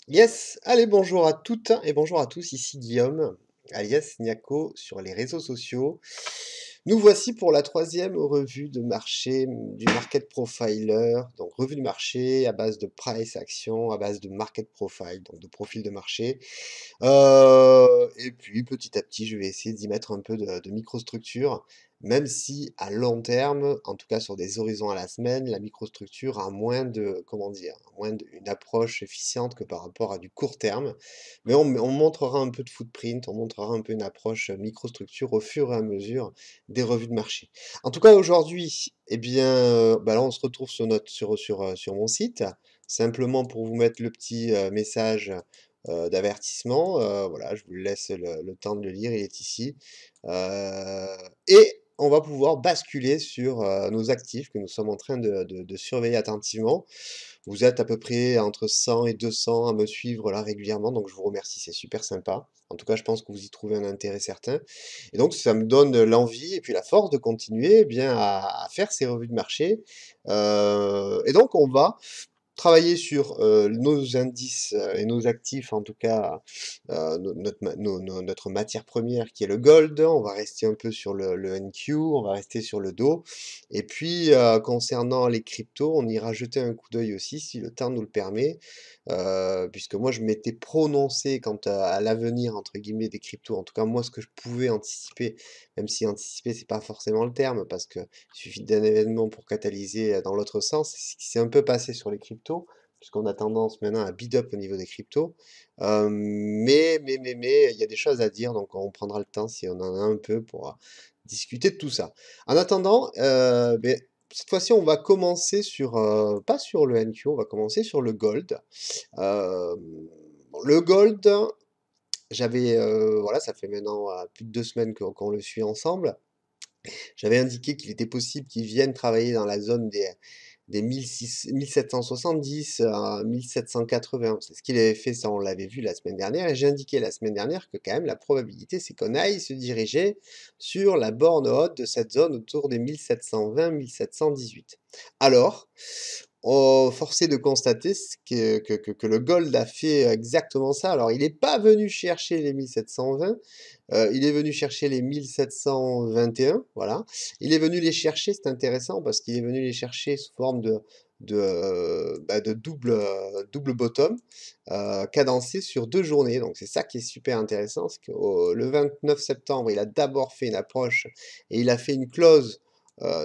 Yes, allez, bonjour à toutes et bonjour à tous, ici Guillaume, alias Niaco sur les réseaux sociaux. Nous voici pour la troisième revue de marché du Market Profiler, donc revue de marché à base de price action, à base de market profile, donc de profil de marché. Et puis petit à petit, je vais essayer d'y mettre un peu de microstructure, même si à long terme, en tout cas sur des horizons à la semaine, la microstructure a moins de, comment dire, une approche efficiente que par rapport à du court terme. Mais on montrera un peu de footprint, on montrera un peu une approche microstructure au fur et à mesure des revues de marché. En tout cas, aujourd'hui, eh bien, bah là, on se retrouve sur mon site, simplement pour vous mettre le petit message d'avertissement. Voilà, je vous laisse le temps de le lire, il est ici. Et on va pouvoir basculer sur nos actifs que nous sommes en train de surveiller attentivement. Vous êtes à peu près entre 100 et 200 à me suivre là régulièrement, donc je vous remercie, c'est super sympa. En tout cas, je pense que vous y trouvez un intérêt certain. Et donc, ça me donne l'envie et puis la force de continuer eh bien, à faire ces revues de marché. Et donc, on va travailler sur nos indices et nos actifs, en tout cas notre matière première qui est le gold. On va rester un peu sur le NQ, on va rester sur le Do. Et puis concernant les cryptos, on ira jeter un coup d'œil aussi si le temps nous le permet. Puisque moi je m'étais prononcé quant à l'avenir entre guillemets des cryptos, en tout cas moi ce que je pouvais anticiper, même si anticiper c'est pas forcément le terme, parce que il suffit d'un événement pour catalyser dans l'autre sens. C'est ce qui s'est un peu passé sur les cryptos, puisqu'on a tendance maintenant à bid up au niveau des cryptos. Mais, il y a des choses à dire, donc on prendra le temps si on en a un peu pour discuter de tout ça. En attendant, ben, cette fois-ci, on va commencer sur, pas sur le NQ, on va commencer sur le gold. Euh, bon, le gold, j'avais, voilà, ça fait maintenant plus de 2 semaines qu'on le suit ensemble. J'avais indiqué qu'il était possible qu'ils viennent travailler dans la zone des 1770 à 1780. C'est ce qu'il avait fait, ça on l'avait vu la semaine dernière. Et j'ai indiqué la semaine dernière que quand même la probabilité c'est qu'on aille se diriger sur la borne haute de cette zone autour des 1720-1718. Alors, force est de constater que le gold a fait exactement ça. Alors, il n'est pas venu chercher les 1720, il est venu chercher les 1721, voilà. Il est venu les chercher, c'est intéressant, parce qu'il est venu les chercher sous forme de double bottom, cadencé sur 2 journées. Donc c'est ça qui est super intéressant, c'est que le 29 septembre, il a d'abord fait une approche et il a fait une close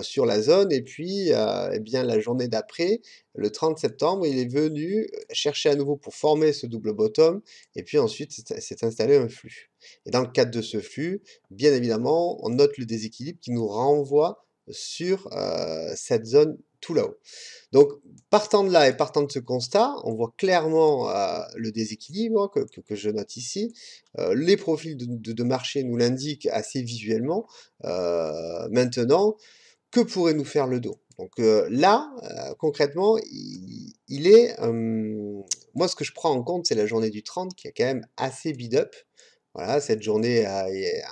sur la zone, et puis eh bien, la journée d'après, le 30 septembre, il est venu chercher à nouveau pour former ce double bottom, et puis ensuite s'est installé un flux. Et dans le cadre de ce flux, bien évidemment, on note le déséquilibre qui nous renvoie sur cette zone tout là-haut. Donc, partant de là et partant de ce constat, on voit clairement le déséquilibre que je note ici. Les profils de marché nous l'indiquent assez visuellement. Maintenant, que pourrait nous faire le dos? Donc là, concrètement, il est... moi, ce que je prends en compte, c'est la journée du 30 qui est quand même assez bid-up. Voilà, cette journée, à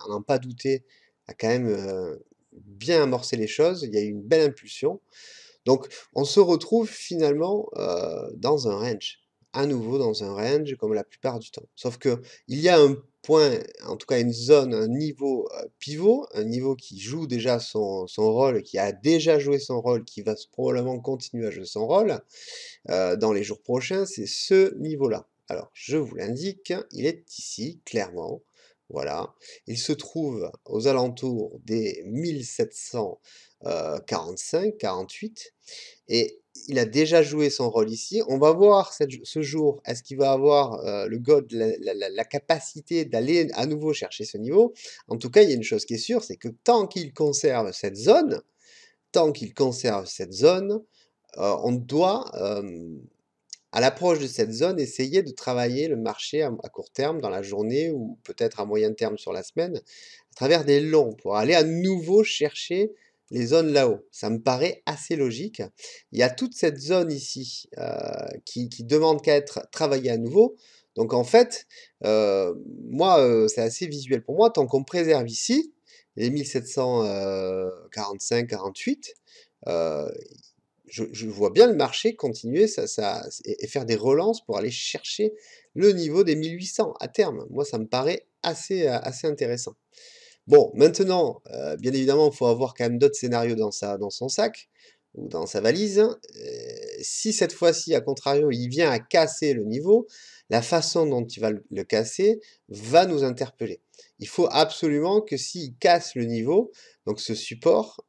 n'en pas douter, a quand même bien amorcé les choses. Il y a eu une belle impulsion. Donc, on se retrouve finalement dans un range. À nouveau dans un range, comme la plupart du temps. Sauf que il y a un point, en tout cas une zone, un niveau pivot, un niveau qui joue déjà son rôle, qui a déjà joué son rôle, qui va probablement continuer à jouer son rôle dans les jours prochains, c'est ce niveau-là. Alors, je vous l'indique, il est ici, clairement. Voilà. Il se trouve aux alentours des 1745, 48. Et il a déjà joué son rôle ici. On va voir ce jour, est-ce qu'il va avoir le God, la capacité d'aller à nouveau chercher ce niveau. En tout cas, il y a une chose qui est sûre, c'est que tant qu'il conserve cette zone, on doit, à l'approche de cette zone, essayer de travailler le marché à court terme dans la journée ou peut-être à moyen terme sur la semaine, à travers des longs, pour aller à nouveau chercher les zones là-haut. Ça me paraît assez logique. Il y a toute cette zone ici qui demande qu'à être travaillée à nouveau. Donc en fait, moi, c'est assez visuel pour moi. Tant qu'on préserve ici, les 1745-48, euh, je vois bien le marché continuer et faire des relances pour aller chercher le niveau des 1800 à terme. Moi, ça me paraît assez intéressant. Bon, maintenant, bien évidemment, il faut avoir quand même d'autres scénarios dans son sac ou dans sa valise. Si cette fois-ci, à contrario, il vient à casser le niveau, la façon dont il va le casser va nous interpeller. Il faut absolument que s'il casse le niveau, donc ce support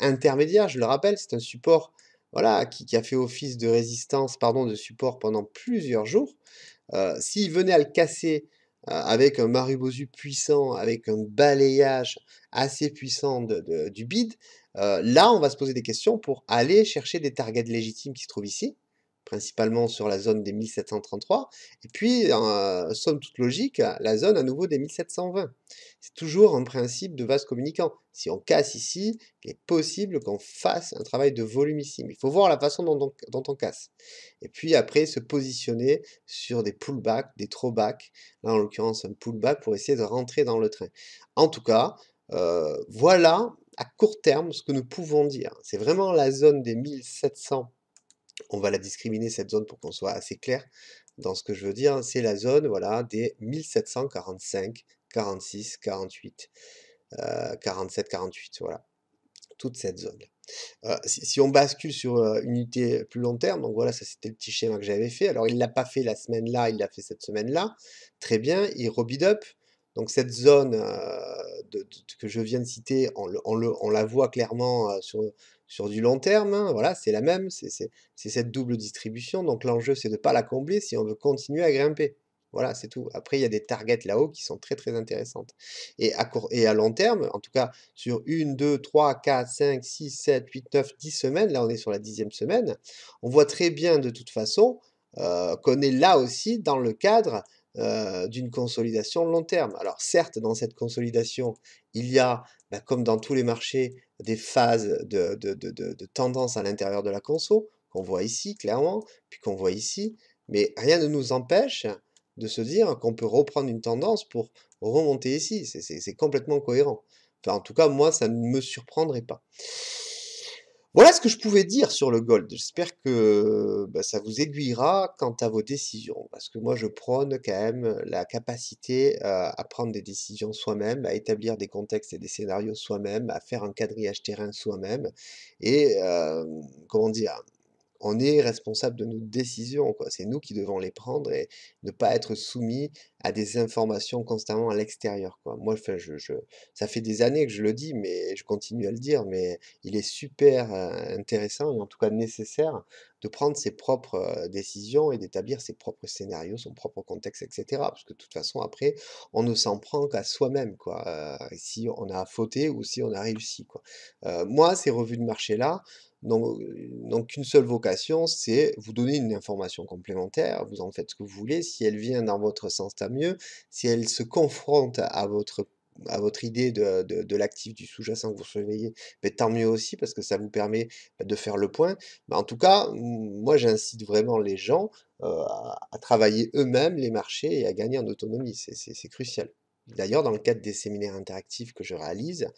intermédiaire, je le rappelle, c'est un support voilà, qui a fait office de résistance, pardon, de support pendant plusieurs jours. S'il venait à le casser avec un Marubozu puissant, avec un balayage assez puissant du bid, là, on va se poser des questions pour aller chercher des targets légitimes qui se trouvent ici, principalement sur la zone des 1733, et puis, somme toute logique, la zone à nouveau des 1720. C'est toujours un principe de vase communicant. Si on casse ici, il est possible qu'on fasse un travail de volume ici. Mais il faut voir la façon dont on casse. Et puis après, se positionner sur des pullbacks, des throwbacks, là en l'occurrence un pullback pour essayer de rentrer dans le train. En tout cas, voilà à court terme ce que nous pouvons dire. C'est vraiment la zone des 1700. On va la discriminer cette zone pour qu'on soit assez clair dans ce que je veux dire. C'est la zone voilà, des 1745, 46, 48, 47, 48. Voilà, toute cette zone. Si on bascule sur une unité plus long terme, donc voilà, ça c'était le petit schéma que j'avais fait. Alors il ne l'a pas fait la semaine là, il l'a fait cette semaine-là. Très bien, il rebid up. Donc cette zone que je viens de citer, on la voit clairement sur du long terme, hein. Voilà, c'est la même, c'est cette double distribution. Donc l'enjeu, c'est de ne pas la combler si on veut continuer à grimper. Voilà, c'est tout. Après, il y a des targets là-haut qui sont très très intéressantes. Et à long terme, en tout cas sur 1, 2, 3, 4, 5, 6, 7, 8, 9, 10 semaines, là on est sur la 10e semaine, on voit très bien de toute façon qu'on est là aussi dans le cadre d'une consolidation long terme. Alors certes, dans cette consolidation, il y a, bah, comme dans tous les marchés, des phases de tendance à l'intérieur de la conso, qu'on voit ici clairement, puis qu'on voit ici, mais rien ne nous empêche de se dire qu'on peut reprendre une tendance pour remonter ici. C'est complètement cohérent. Enfin, en tout cas, moi, ça ne me surprendrait pas. Voilà ce que je pouvais dire sur le gold. J'espère que bah, ça vous aiguillera quant à vos décisions, parce que moi je prône quand même la capacité à prendre des décisions soi-même, à établir des contextes et des scénarios soi-même, à faire un quadrillage terrain soi-même, et comment dire, on est responsable de nos décisions, quoi. C'est nous qui devons les prendre et ne pas être soumis à des informations constamment à l'extérieur, quoi. Moi, enfin, ça fait des années que je le dis, mais je continue à le dire, mais il est super intéressant et en tout cas nécessaire de prendre ses propres décisions et d'établir ses propres scénarios, son propre contexte, etc. Parce que de toute façon, après, on ne s'en prend qu'à soi-même, quoi. Si on a fauté ou si on a réussi, quoi. Moi, ces revues de marché-là, n'ont qu'une seule vocation, c'est vous donner une information complémentaire, vous en faites ce que vous voulez, si elle vient dans votre sens, tant mieux, si elle se confronte à votre idée de l'actif du sous-jacent que vous surveillez, ben, tant mieux aussi, parce que ça vous permet de faire le point. Mais en tout cas, moi j'incite vraiment les gens à travailler eux-mêmes les marchés et à gagner en autonomie, c'est crucial. D'ailleurs, dans le cadre des séminaires interactifs que je réalise,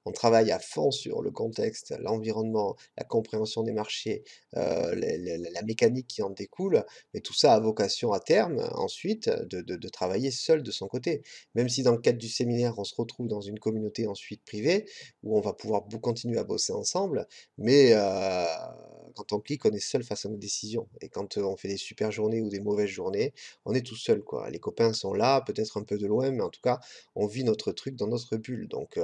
on travaille à fond sur le contexte, l'environnement, la compréhension des marchés, la mécanique qui en découle, mais tout ça a vocation à terme, ensuite, de travailler seul de son côté. Même si dans le cadre du séminaire, on se retrouve dans une communauté ensuite privée, où on va pouvoir continuer à bosser ensemble, mais quand on clique, on est seul face à nos décisions. Et quand on fait des super journées ou des mauvaises journées, on est tout seul, quoi. Les copains sont là, peut-être un peu de loin, mais en tout cas, on vit notre truc dans notre bulle. Donc,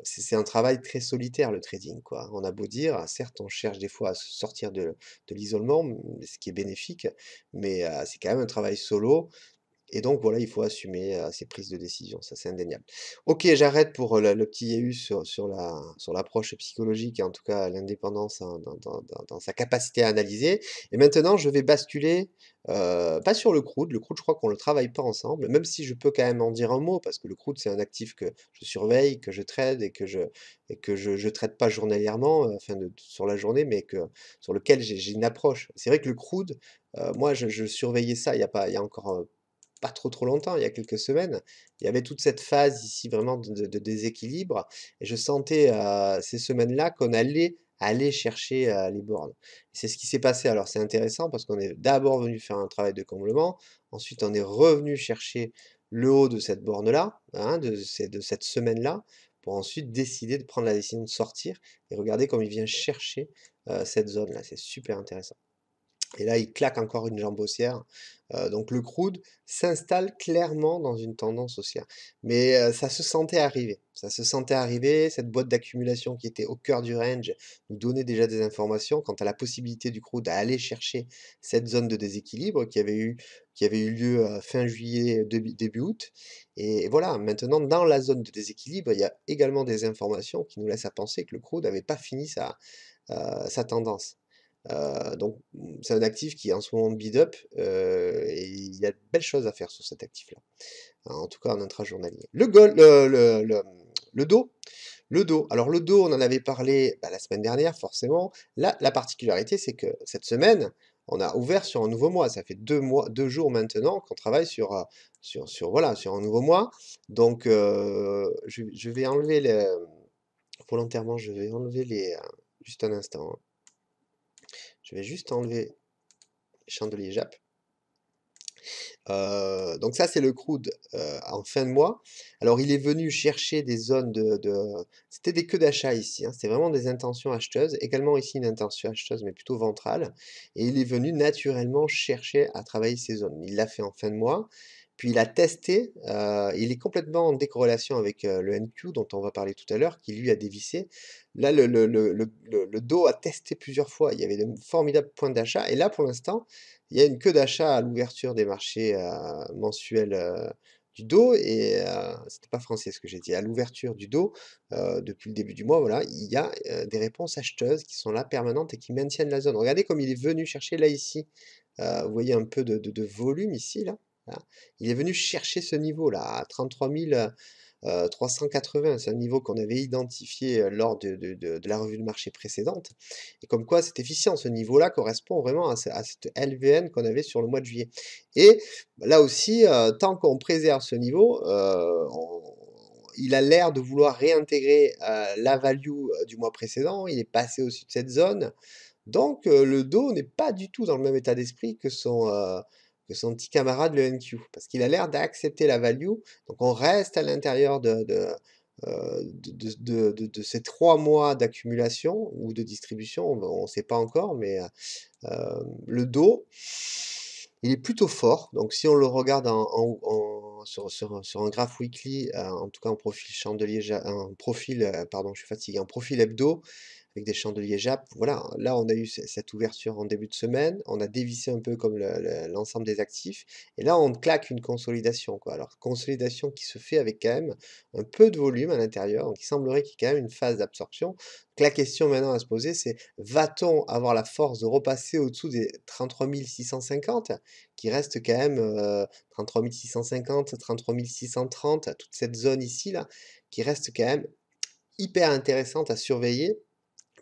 c'est un travail très solitaire le trading, quoi. On a beau dire, certes, on cherche des fois à se sortir de l'isolement, ce qui est bénéfique, mais c'est quand même un travail solo et donc voilà, il faut assumer, ses prises de décision, ça c'est indéniable. OK, j'arrête pour, le petit yéhus sur l'approche psychologique et en tout cas l'indépendance hein, dans sa capacité à analyser et maintenant je vais basculer, pas sur le crude. Le crude, je crois qu'on le travaille pas ensemble, même si je peux quand même en dire un mot parce que le crude, c'est un actif que je surveille, que je trade et que je trade pas journalièrement, enfin sur la journée, mais sur lequel j'ai une approche. C'est vrai que le crude, moi je surveillais ça il y a pas il y a encore, pas trop longtemps, il y a quelques semaines, il y avait toute cette phase ici vraiment de déséquilibre et je sentais, ces semaines-là qu'on allait aller chercher, les bornes. C'est ce qui s'est passé. Alors c'est intéressant parce qu'on est d'abord venu faire un travail de comblement, ensuite on est revenu chercher le haut de cette borne-là, hein, de cette semaine-là, pour ensuite décider de prendre la décision de sortir et regardez comme il vient chercher, cette zone-là. C'est super intéressant. Et là, il claque encore une jambe haussière. Donc le crude s'installe clairement dans une tendance haussière. Mais ça se sentait arriver. Ça se sentait arriver. Cette boîte d'accumulation qui était au cœur du range nous donnait déjà des informations quant à la possibilité du crude à aller chercher cette zone de déséquilibre qui avait eu lieu fin juillet, début août. Et voilà, maintenant, dans la zone de déséquilibre, il y a également des informations qui nous laissent à penser que le crude n'avait pas fini sa tendance. Donc, c'est un actif qui est en ce moment bid up, et il y a de belles choses à faire sur cet actif-là, en tout cas en intrajournalier. Le dos, alors le dos, on en avait parlé bah, la semaine dernière, forcément. Là, la particularité, c'est que cette semaine, on a ouvert sur un nouveau mois. Ça fait 2 mois, 2 jours maintenant qu'on travaille voilà, sur un nouveau mois. Donc, je vais enlever volontairement, je vais enlever juste un instant, hein. Je vais juste enlever les chandeliers Jap. Donc ça, c'est le crude en fin de mois. Alors, il est venu chercher des zones c'était des queues d'achat ici, hein. C'était vraiment des intentions acheteuses. Également ici, une intention acheteuse, mais plutôt ventrale. Et il est venu naturellement chercher à travailler ces zones. Il l'a fait en fin de mois. Puis il a testé, il est complètement en décorrélation avec le NQ dont on va parler tout à l'heure, qui lui a dévissé. Là, le dos a testé plusieurs fois. Il y avait de formidables points d'achat. Et là, pour l'instant, il y a une queue d'achat à l'ouverture des marchés mensuels du dos et c'était pas français ce que j'ai dit, à l'ouverture du dos depuis le début du mois, voilà, il y a des réponses acheteuses qui sont là permanentes et qui maintiennent la zone. Regardez comme il est venu chercher là ici, vous voyez un peu de volume ici là, voilà. Il est venu chercher ce niveau là à 33 380, c'est un niveau qu'on avait identifié lors de la revue de marché précédente. Et comme quoi, cette efficience, ce niveau-là correspond vraiment à cette LVN qu'on avait sur le mois de juillet. Et là aussi, tant qu'on préserve ce niveau, il a l'air de vouloir réintégrer la value du mois précédent. Il est passé au-dessus de cette zone. Donc, le dos n'est pas du tout dans le même état d'esprit que son petit camarade le NQ, parce qu'il a l'air d'accepter la value. Donc, on reste à l'intérieur de ces 3 mois d'accumulation ou de distribution, on ne sait pas encore, mais le dos, il est plutôt fort. Donc, si on le regarde sur un graphe weekly, en tout cas en profil chandelier, en profil, pardon, je suis fatigué, en profil hebdo, avec des chandeliers Jap. Voilà, là on a eu cette ouverture en début de semaine, on a dévissé un peu comme l'ensemble des actifs, et là on claque une consolidation, quoi. Alors consolidation qui se fait avec quand même un peu de volume à l'intérieur, donc il semblerait qu'il y ait quand même une phase d'absorption. Donc la question maintenant à se poser, c'est va-t-on avoir la force de repasser au-dessous des 33 650, qui reste quand même 33 650, 33 630, toute cette zone ici, là, qui reste quand même hyper intéressante à surveiller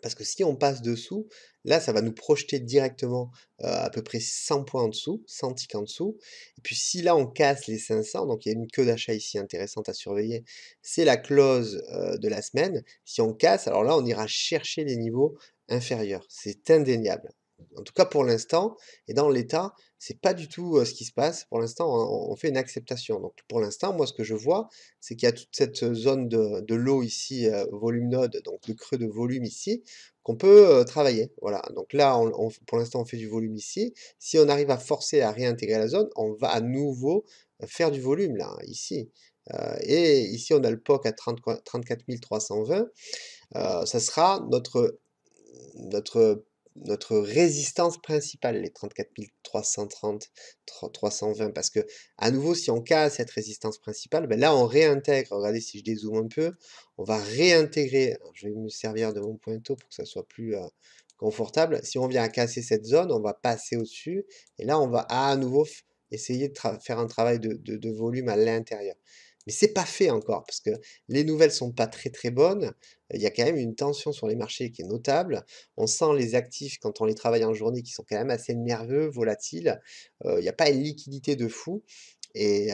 parce que si on passe dessous, là, ça va nous projeter directement à peu près 100 points en dessous, 100 ticks en dessous. Et puis si là, on casse les 500, donc il y a une queue d'achat ici intéressante à surveiller, c'est la close de la semaine. Si on casse, alors là, on ira chercher les niveaux inférieurs. C'est indéniable. En tout cas pour l'instant, et dans l'état, c'est pas du tout ce qui se passe. Pour l'instant, on fait une acceptation. Donc pour l'instant, moi, ce que je vois, c'est qu'il y a toute cette zone de l'eau ici, volume node, donc le creux de volume ici, qu'on peut travailler. Voilà, donc là, pour l'instant, on fait du volume ici. Si on arrive à forcer à réintégrer la zone, on va à nouveau faire du volume là, ici. Et ici, on a le POC à 34 320. Ça sera notre, notre résistance principale, les 34 330, 320, parce que à nouveau, si on casse cette résistance principale, ben là, on réintègre, regardez si je dézoome un peu, on va réintégrer, alors, je vais me servir de mon pointeau pour que ça soit plus confortable, si on vient à casser cette zone, on va passer au-dessus, et là, on va à nouveau essayer de faire un travail de volume à l'intérieur. Mais c'est pas fait encore parce que les nouvelles sont pas très, très bonnes. Il y a quand même une tension sur les marchés qui est notable. On sent les actifs quand on les travaille en journée qui sont quand même assez nerveux, volatiles. Il y a pas une liquidité de fou et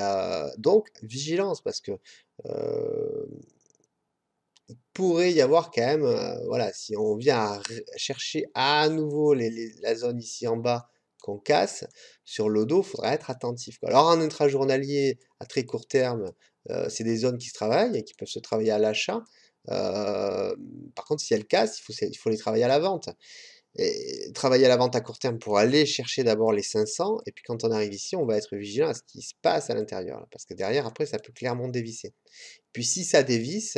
donc vigilance parce que, heu, pourrait y avoir quand même, voilà, si on vient à chercher à nouveau la zone ici en bas qu'on casse, sur le dos, il faudra être attentif, quoi. Alors en intrajournalier, à très court terme, c'est des zones qui se travaillent et qui peuvent se travailler à l'achat. Par contre, si elles cassent, il faut les travailler à la vente et travailler à la vente à court terme pour aller chercher d'abord les 500 et puis quand on arrive ici, on va être vigilant à ce qui se passe à l'intérieur, là, parce que derrière, après, ça peut clairement dévisser. Puis si ça dévisse,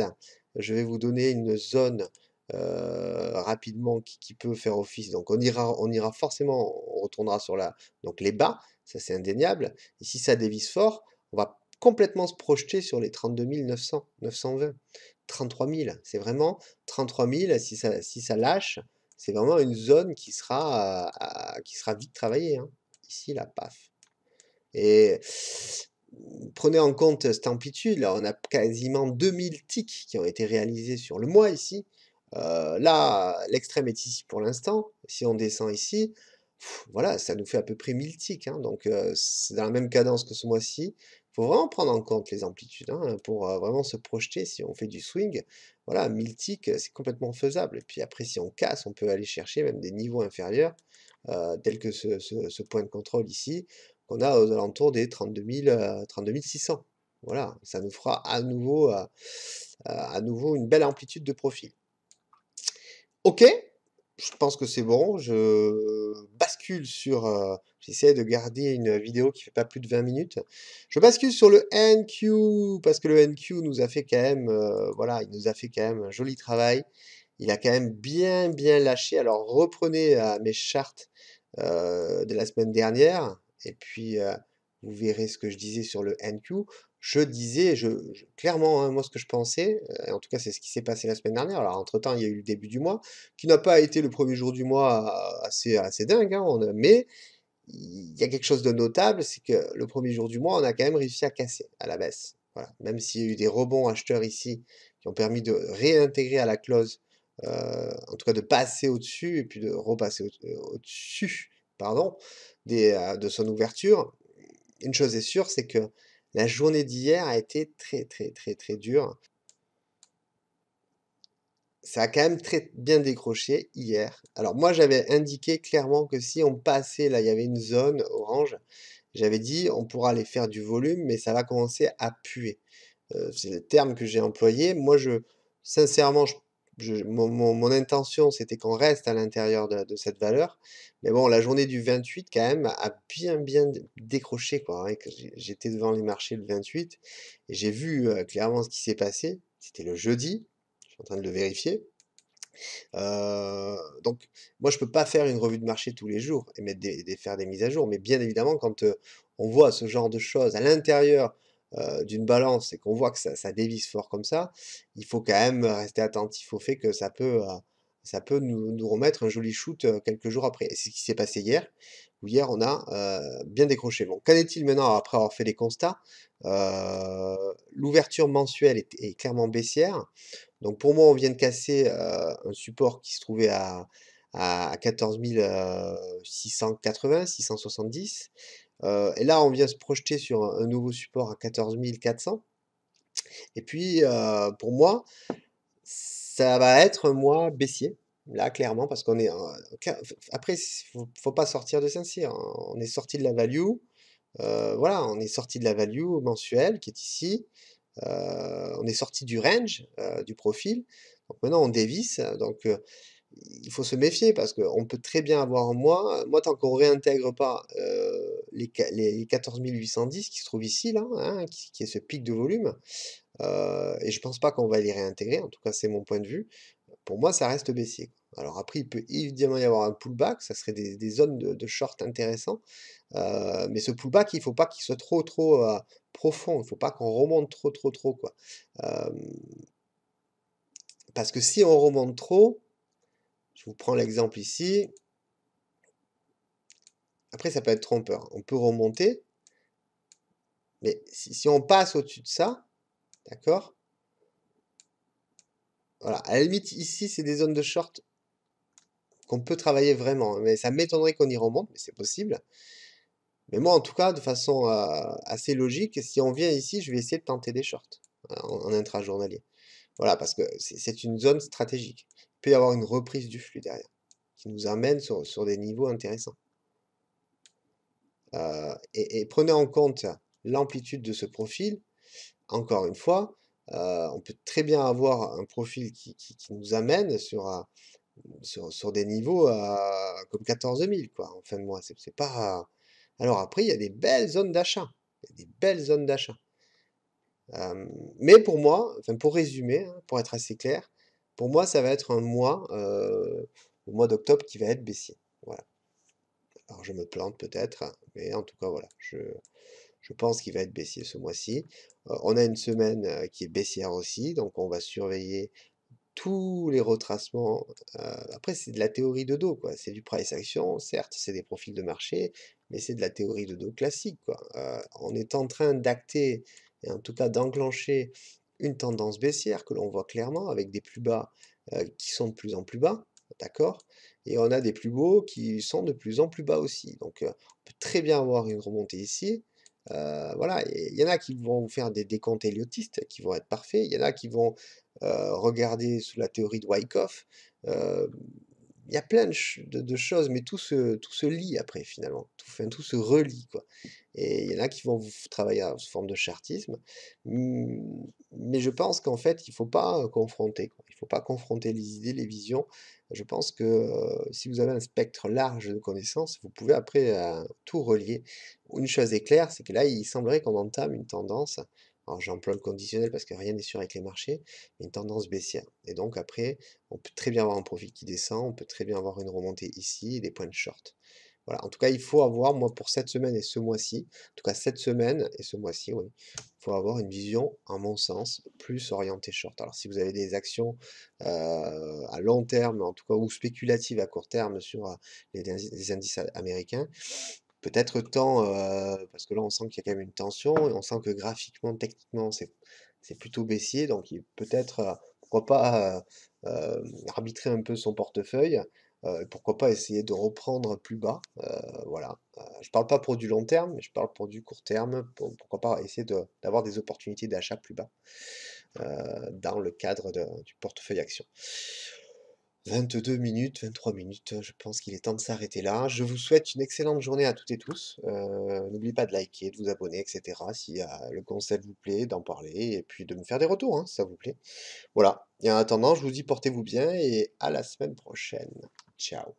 je vais vous donner une zone, rapidement qui peut faire office. Donc on ira forcément, on retournera sur donc les bas, ça c'est indéniable. Et si ça dévisse fort, on va complètement se projeter sur les 32 900, 920, 33 000. C'est vraiment 33 000 si ça lâche, c'est vraiment une zone qui sera vite travaillée, hein. Ici là, paf. Et prenez en compte cette amplitude, là, on a quasiment 2000 ticks qui ont été réalisés sur le mois ici. Là, l'extrême est ici pour l'instant. Si on descend ici, voilà, ça nous fait à peu près 1000 ticks, hein, donc c'est dans la même cadence que ce mois-ci. Il faut vraiment prendre en compte les amplitudes, hein, pour vraiment se projeter si on fait du swing. Voilà, 1000 ticks, c'est complètement faisable. Et puis après, si on casse, on peut aller chercher même des niveaux inférieurs, tels que ce point de contrôle ici, qu'on a aux alentours des 32 000, 32 600. Voilà, ça nous fera à nouveau une belle amplitude de profil. OK, je pense que c'est bon, je bascule sur, j'essaie de garder une vidéo qui fait pas plus de 20 minutes. Je bascule sur le NQ parce que le NQ nous a fait quand même, voilà, il nous a fait quand même un joli travail. Il a quand même bien, bien lâché. Alors reprenez, mes charts, de la semaine dernière et puis, vous verrez ce que je disais sur le NQ. Je disais, clairement, hein, moi ce que je pensais, et en tout cas c'est ce qui s'est passé la semaine dernière. Alors entre-temps, il y a eu le début du mois, qui n'a pas été le premier jour du mois assez dingue, hein, mais il y a quelque chose de notable, c'est que le premier jour du mois, on a quand même réussi à casser à la baisse. Voilà. Même s'il y a eu des rebonds acheteurs ici qui ont permis de réintégrer à la close, en tout cas de passer au-dessus et puis de repasser au-dessus, pardon, de son ouverture. Une chose est sûre, c'est que la journée d'hier a été très, très, très, très dure. Ça a quand même très bien décroché hier. Alors moi, j'avais indiqué clairement que si on passait, là, il y avait une zone orange, j'avais dit: «On pourra aller faire du volume, mais ça va commencer à puer». C'est le terme que j'ai employé. Moi, sincèrement, mon intention, c'était qu'on reste à l'intérieur de cette valeur. Mais bon, la journée du 28 quand même a bien, bien décroché, quoi, hein, que j'étais devant les marchés le 28 et j'ai vu, clairement ce qui s'est passé. C'était le jeudi, je suis en train de le vérifier. Donc moi, je peux pas faire une revue de marché tous les jours et faire des mises à jour. Mais bien évidemment, quand, on voit ce genre de choses à l'intérieur, d'une balance et qu'on voit que ça dévisse fort comme ça, il faut quand même rester attentif au fait que ça peut nous remettre un joli shoot, quelques jours après. Et c'est ce qui s'est passé hier, où hier on a, bien décroché. Bon, qu'en est-il maintenant après avoir fait les constats? L'ouverture mensuelle est clairement baissière. Donc pour moi, on vient de casser, un support qui se trouvait à 14 680, 670, et là, on vient se projeter sur un nouveau support à 14 400 et puis, pour moi, ça va être un mois baissier, là, clairement, parce qu'on est, après, faut pas sortir de Saint-Cyr, hein. On est sorti de la value, voilà, on est sorti de la value mensuelle qui est ici. On est sorti du range, du profil. Donc maintenant on dévisse, donc il faut se méfier parce qu'on peut très bien avoir un mois moi tant qu'on réintègre pas, les 14 810 qui se trouvent ici là, hein, qui est ce pic de volume, et je pense pas qu'on va les réintégrer, en tout cas c'est mon point de vue. Pour moi ça reste baissier. Alors après il peut évidemment y avoir un pullback, ça serait des zones de short intéressants, mais ce pullback il faut pas qu'il soit trop, trop, profond, il faut pas qu'on remonte trop, trop, trop, quoi. Hem, Parce que si on remonte trop, je vous prends l'exemple ici, après ça peut être trompeur. On peut remonter, mais si on passe au-dessus de ça, d'accord? Voilà, à la limite, ici, c'est des zones de short qu'on peut travailler vraiment, hein, mais ça m'étonnerait qu'on y remonte, mais c'est possible. Mais moi, en tout cas, de façon assez logique, si on vient ici, je vais essayer de tenter des shorts en intrajournalier. Voilà, parce que c'est une zone stratégique. Il peut y avoir une reprise du flux derrière, qui nous amène sur des niveaux intéressants. Et prenez en compte l'amplitude de ce profil. Encore une fois, on peut très bien avoir un profil qui nous amène sur des niveaux comme 14 000 quoi, en fin de mois. C'est pas... Alors après, il y a des belles zones d'achat. Il y a des belles zones d'achat. Mais pour moi, enfin pour résumer, hein, pour être assez clair, pour moi, ça va être un mois, le mois d'octobre, qui va être baissier. Voilà. Alors je me plante peut-être, mais en tout cas, voilà. Je pense qu'il va être baissier ce mois-ci. On a une semaine qui est baissière aussi, donc on va surveiller tous les retracements. Après, c'est de la théorie de dos, quoi. C'est du price action, certes, c'est des profils de marché, mais c'est de la théorie de dos classique, quoi. On est en train d'acter, et en tout cas d'enclencher une tendance baissière que l'on voit clairement avec des plus bas qui sont de plus en plus bas, d'accord? Et on a des plus hauts qui sont de plus en plus bas aussi. Donc, on peut très bien avoir une remontée ici. Voilà, il y en a qui vont vous faire des décomptes héliotistes qui vont être parfaits. Il y en a qui vont regarder sous la théorie de Wyckoff. Euh, il y a plein de choses, mais tout se lie après finalement. Enfin, tout se relie, quoi. Et il y en a qui vont vous travailler sous forme de chartisme. Mais je pense qu'en fait, il ne faut pas confronter, quoi. Il ne faut pas confronter les idées, les visions. Je pense que si vous avez un spectre large de connaissances, vous pouvez après tout relier. Une chose est claire, c'est que là, il semblerait qu'on entame une tendance. Alors j'emploie le conditionnel parce que rien n'est sûr avec les marchés, mais une tendance baissière. Et donc après, on peut très bien avoir un profil qui descend, on peut très bien avoir une remontée ici et des points de short. Voilà, en tout cas, il faut avoir, moi, pour cette semaine et ce mois-ci, en tout cas cette semaine et ce mois-ci, oui, il faut avoir une vision, à mon sens, plus orientée short. Alors, si vous avez des actions à long terme, en tout cas, ou spéculatives à court terme sur les indices américains, peut-être temps, parce que là, on sent qu'il y a quand même une tension, et on sent que graphiquement, techniquement, c'est plutôt baissier, donc peut-être, pourquoi pas, arbitrer un peu son portefeuille, pourquoi pas essayer de reprendre plus bas, voilà. Je parle pas pour du long terme, mais je parle pour du court terme, pourquoi pas essayer d'avoir des opportunités d'achat plus bas, dans le cadre du portefeuille action. 22 minutes, 23 minutes, je pense qu'il est temps de s'arrêter là. Je vous souhaite une excellente journée à toutes et tous. N'oubliez pas de liker, de vous abonner, etc. Si le concept vous plaît, d'en parler, et puis de me faire des retours, hein, si ça vous plaît. Voilà. Et en attendant, je vous dis portez-vous bien et à la semaine prochaine. Ciao.